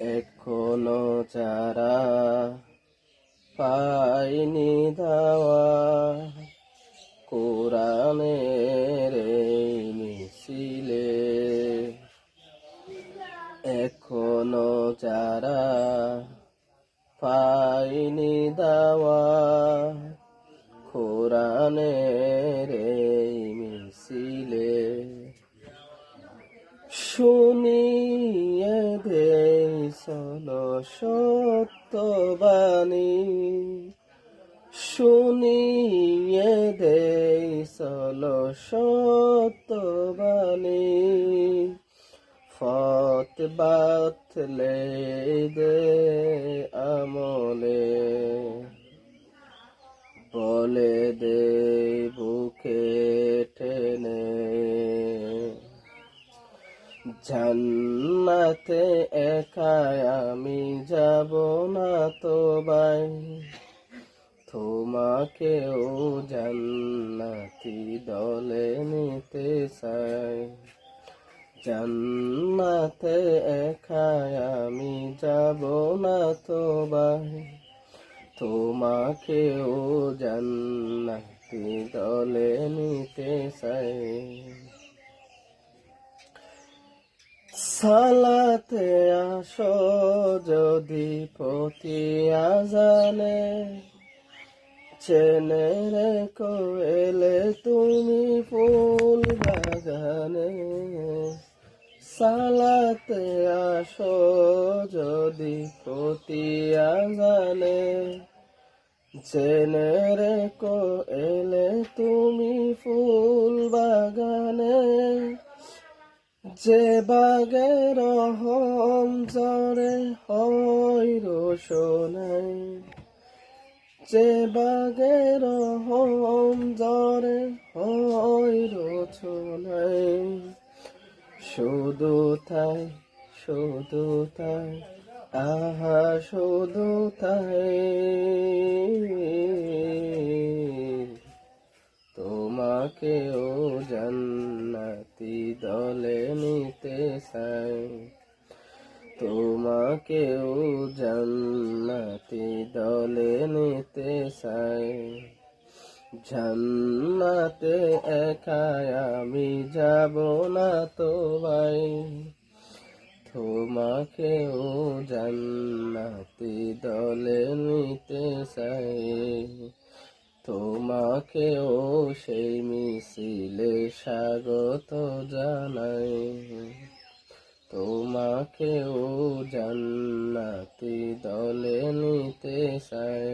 এখনো যারা পায়নি দাওয়া কোরআনের এই মিছিলে, এখনো যারা পায়নি দাওয়া কোরআনের এই মিছিলে, শুনিয়ে দেই চলো সত্যবাণী, শুনিয়ে দেই চলো সত্যবাণী, পথ বাতলে দে আমলে, বলে দে বুকে টেনে, জান্নাতে একাই আমি যাব না তো ভাই, তোমাকেও জান্নাতি দলে নিতে চাই। জান্নাতে একাই আমি যাব না তো ভাই, তোমাকেও জান্নাতি দলে নিতে চাই। সালাতে আসো যদি প্রতি আজানে, চেনে রেখো এলে তুমি ফুল বাগানে। সালাতে আসো যদি প্রতি আজানে, জেনে রেখো এলে তুমি ফুল বাগানে। যে বাগে রহম জরে হয় রোশনাই, যে বাগে রহম জরে হয় রোশনাই, শুধু তাই শুধু তাই আহা শুধু তাই, তোমাকেও জান্নাতি দলে নিতে চাই, তোমাকেও জান্নাতি দলে নিতে চাই। জান্নাতে একাই আমি যাব না তো ভাই, তোমাকেও জান্নাতি দলে নিতে চাই। তোমাকেও সেই মিছিলে স্বাগত জানাই, তোমাকেও জান্নাতি দলে নিতে চাই।